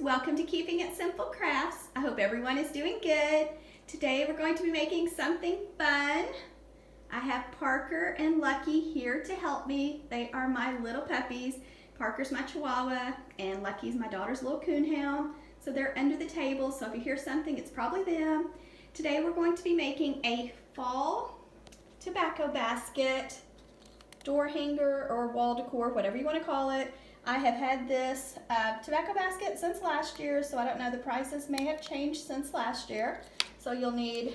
welcome to Keeping It Simple Crafts. I hope everyone is doing good. Today we're going to be making something fun. I have Parker and Lucky here to help me. They are my little puppies. Parker's my Chihuahua and Lucky's my daughter's little coonhound. So they're under the table, so if you hear something, it's probably them. Today we're going to be making a fall tobacco basket, door hanger, or wall decor, whatever you want to call it. I have had this tobacco basket since last year, so I don't know, the prices may have changed since last year. So you'll need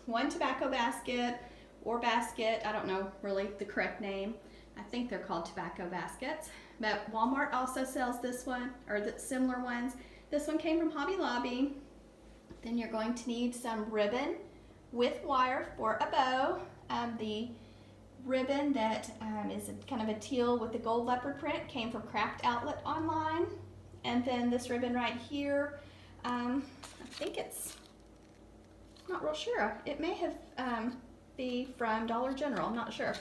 one tobacco basket or basket, I don't know really the correct name. I think they're called tobacco baskets, but Walmart also sells this one, or the similar ones. This one came from Hobby Lobby. Then you're going to need some ribbon with wire for a bow. The ribbon that is kind of a teal with the gold leopard print came from Craft Outlet online. And then this ribbon right here, I think it's, not real sure. It may have be from Dollar General, I'm not sure.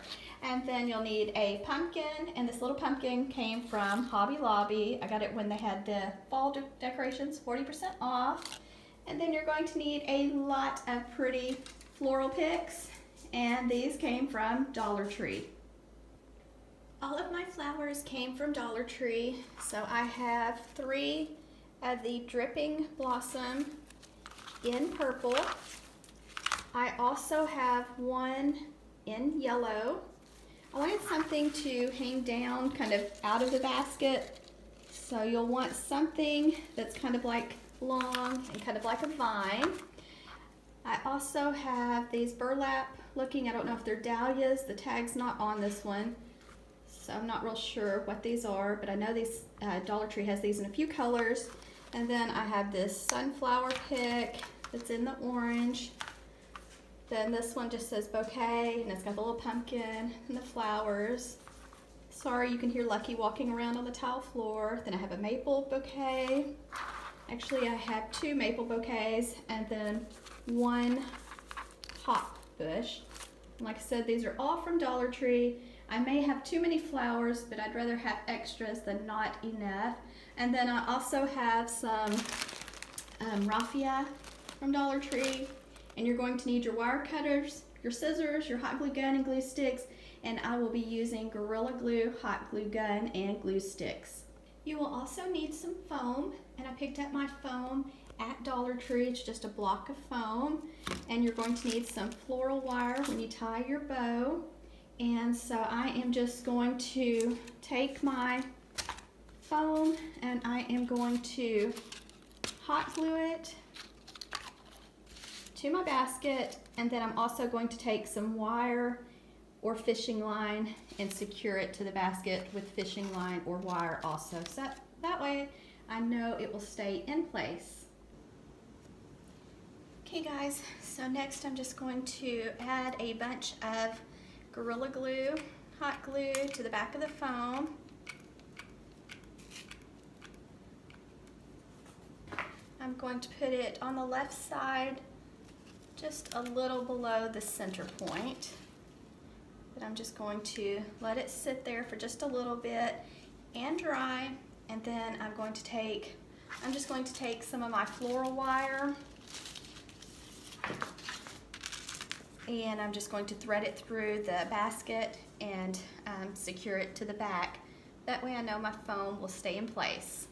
And then you'll need a pumpkin, and this little pumpkin came from Hobby Lobby. I got it when they had the fall decorations 40% off. And then you're going to need a lot of pretty floral picks, and these came from Dollar Tree. All of my flowers came from Dollar Tree, so I have 3 of the dripping blossom in purple. I also have 1 in yellow. I wanted something to hang down kind of out of the basket, so you'll want something that's kind of like long and kind of like a vine. I also have these burlap looking, I don't know if they're dahlias, the tag's not on this one, so I'm not real sure what these are, but I know these Dollar Tree has these in a few colors. And then I have this sunflower pick that's in the orange. Then this one just says bouquet, and it's got the little pumpkin and the flowers. Sorry, you can hear Lucky walking around on the tile floor. Then I have a maple bouquet. Actually, I have 2 maple bouquets and then 1 hop bush. And like I said, these are all from Dollar Tree. I may have too many flowers, but I'd rather have extras than not enough. And then I also have some raffia from Dollar Tree. And you're going to need your wire cutters, your scissors, your hot glue gun and glue sticks, and I will be using Gorilla Glue, hot glue gun, and glue sticks. You will also need some foam, and I picked up my foam at Dollar Tree. It's just a block of foam, and you're going to need some floral wire when you tie your bow. And so I am just going to take my foam and I am going to hot glue it to my basket, and then I'm also going to take some wire or fishing line and secure it to the basket with fishing line or wire also. So that way I know it will stay in place. Okay guys, so next I'm just going to add a bunch of Gorilla Glue, hot glue to the back of the foam. I'm going to put it on the left side, just a little below the center point. But I'm just going to let it sit there for just a little bit and dry, and then I'm just going to take some of my floral wire, and I'm just going to thread it through the basket and secure it to the back. That way I know my foam will stay in place.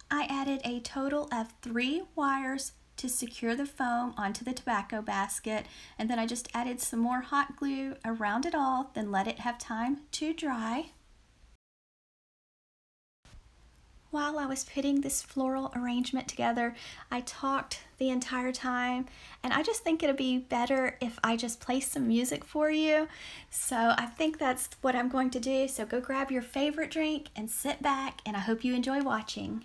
I added a total of 3 wires to secure the foam onto the tobacco basket, and then I just added some more hot glue around it all, then let it have time to dry. While I was putting this floral arrangement together, I talked the entire time, and I just think it'd be better if I just play some music for you. So I think that's what I'm going to do. So go grab your favorite drink and sit back, and I hope you enjoy watching.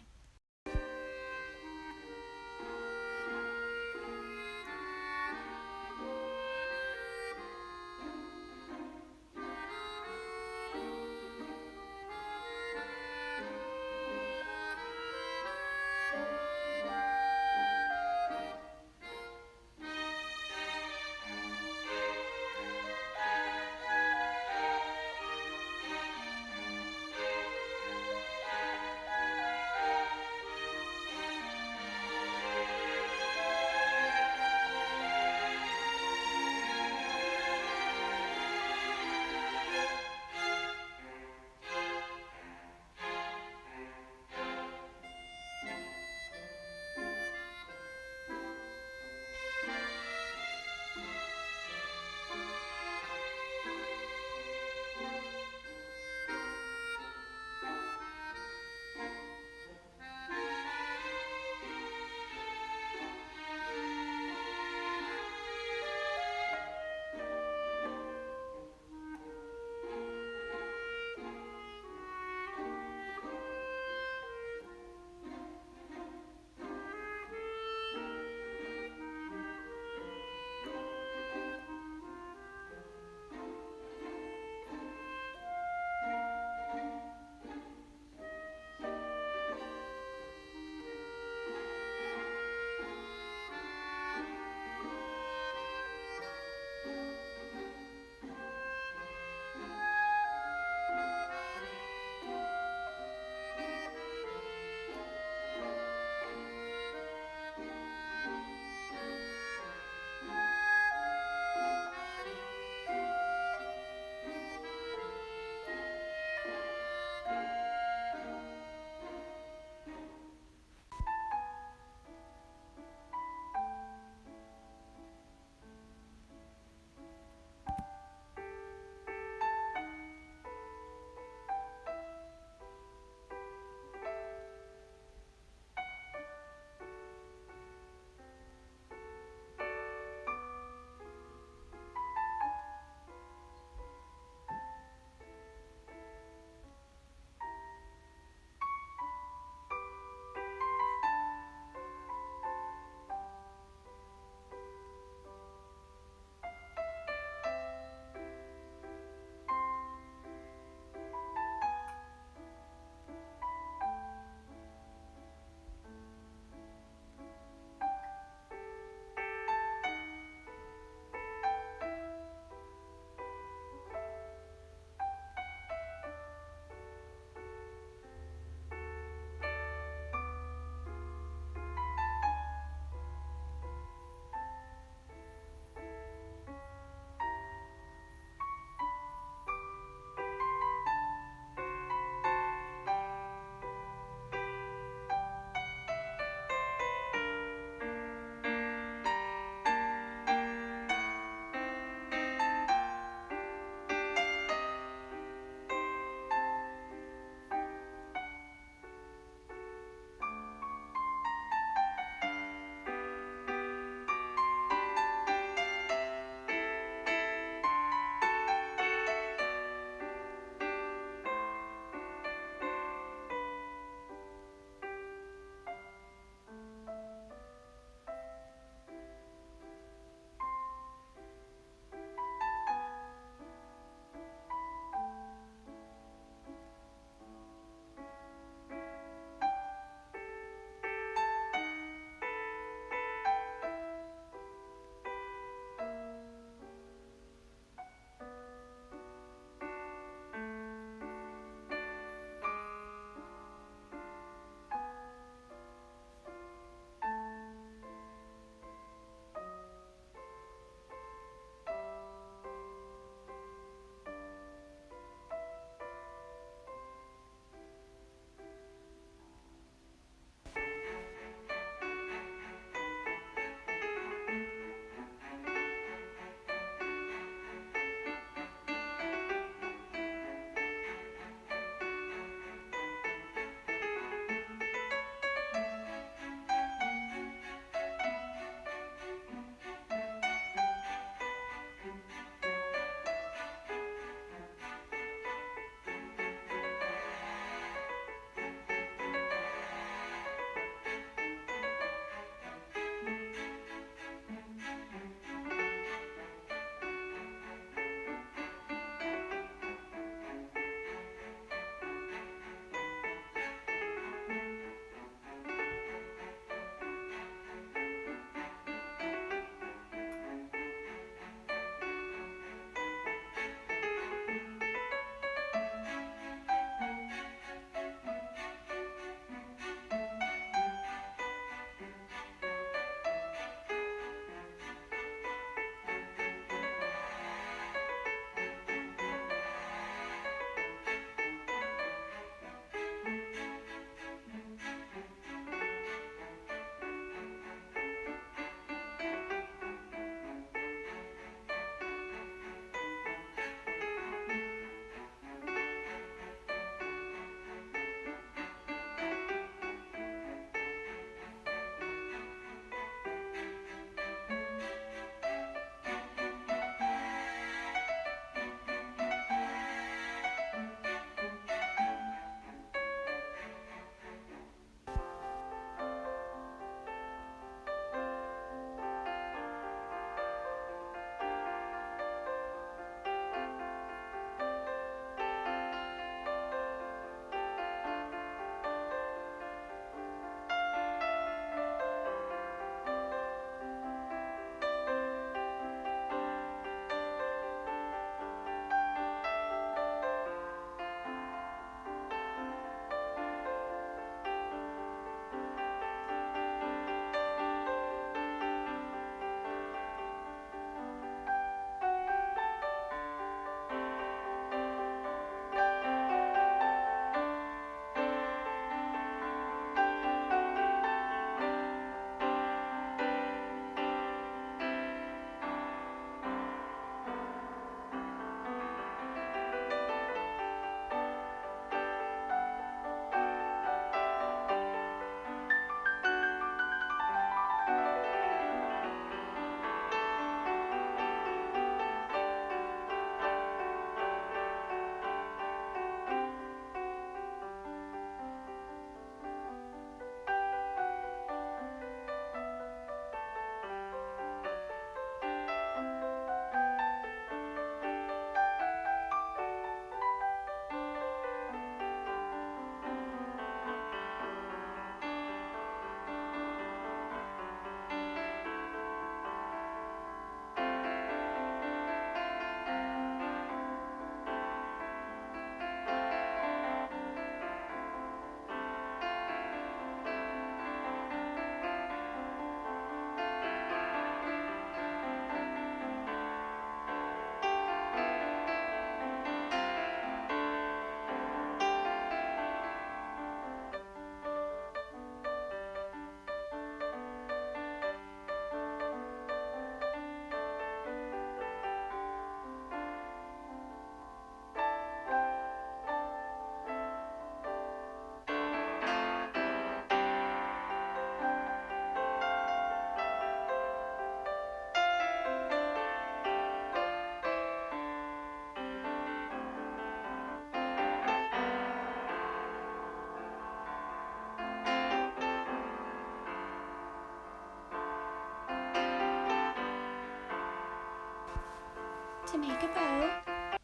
To make a bow,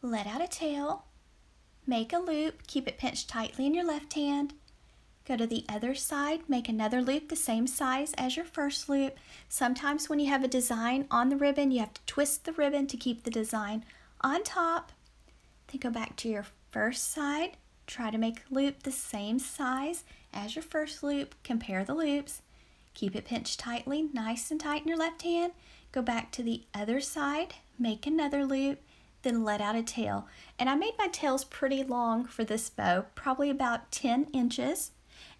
let out a tail, make a loop, keep it pinched tightly in your left hand. Go to the other side, make another loop the same size as your first loop. Sometimes when you have a design on the ribbon, you have to twist the ribbon to keep the design on top. Then go back to your first side, try to make a loop the same size as your first loop, compare the loops, keep it pinched tightly, nice and tight in your left hand. Go back to the other side, make another loop, then let out a tail. And I made my tails pretty long for this bow, probably about 10 inches.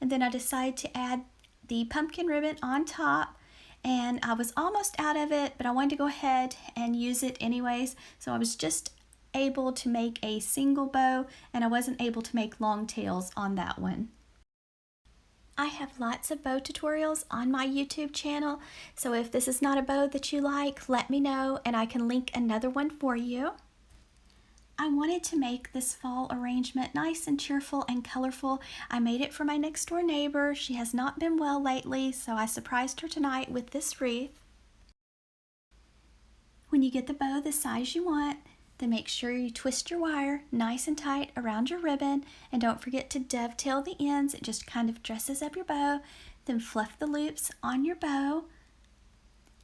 And then I decided to add the pumpkin ribbon on top, and I was almost out of it, but I wanted to go ahead and use it anyways. So I was just able to make a single bow, and I wasn't able to make long tails on that one. I have lots of bow tutorials on my YouTube channel, so if this is not a bow that you like, let me know and I can link another one for you. I wanted to make this fall arrangement nice and cheerful and colorful. I made it for my next door neighbor. She has not been well lately, so I surprised her tonight with this wreath. When you get the bow the size you want, then make sure you twist your wire nice and tight around your ribbon, and don't forget to dovetail the ends. It just kind of dresses up your bow. Then fluff the loops on your bow.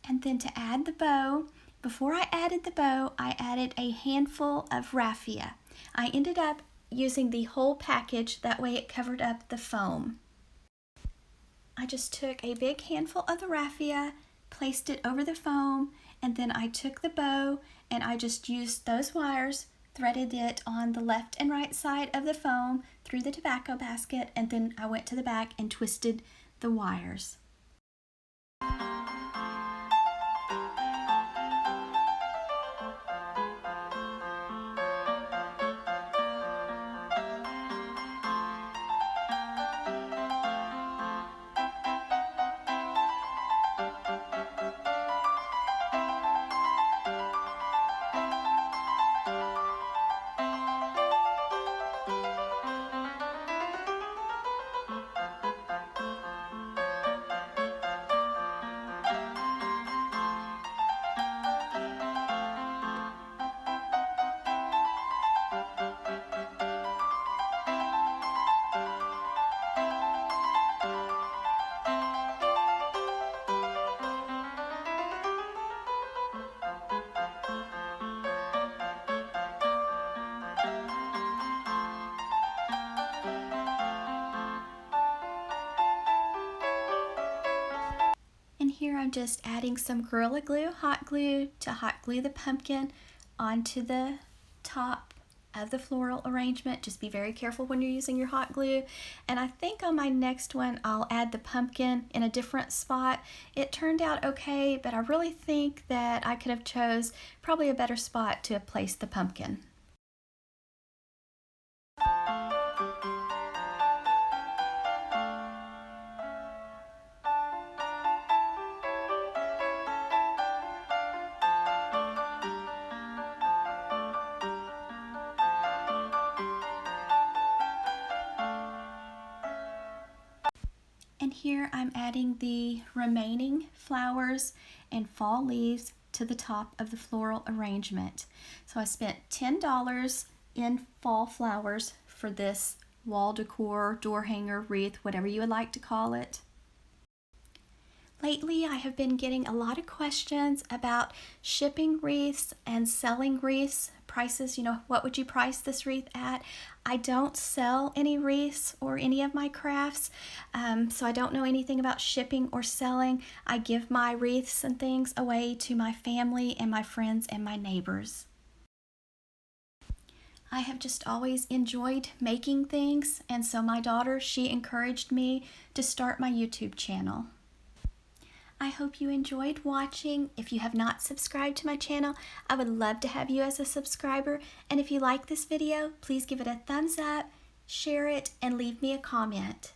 And then to add the bow, before I added the bow, I added a handful of raffia. I ended up using the whole package, that way it covered up the foam. I just took a big handful of the raffia, placed it over the foam, and then I took the bow and I just used those wires, threaded it on the left and right side of the foam through the tobacco basket, and then I went to the back and twisted the wires. And here I'm just adding some Gorilla Glue, hot glue, to hot glue the pumpkin onto the top of the floral arrangement. Just be very careful when you're using your hot glue. And I think on my next one I'll add the pumpkin in a different spot. It turned out okay, but I really think that I could have chose probably a better spot to place the pumpkin. And here I'm adding the remaining flowers and fall leaves to the top of the floral arrangement. So I spent $10 in fall flowers for this wall decor, door hanger, wreath, whatever you would like to call it. Lately, I have been getting a lot of questions about shipping wreaths and selling wreaths. Prices, what would you price this wreath at? I don't sell any wreaths or any of my crafts, so I don't know anything about shipping or selling. I give my wreaths and things away to my family and my friends and my neighbors. I have just always enjoyed making things, and so my daughter, she encouraged me to start my YouTube channel. I hope you enjoyed watching. If you have not subscribed to my channel, I would love to have you as a subscriber. And if you like this video, please give it a thumbs up, share it, and leave me a comment.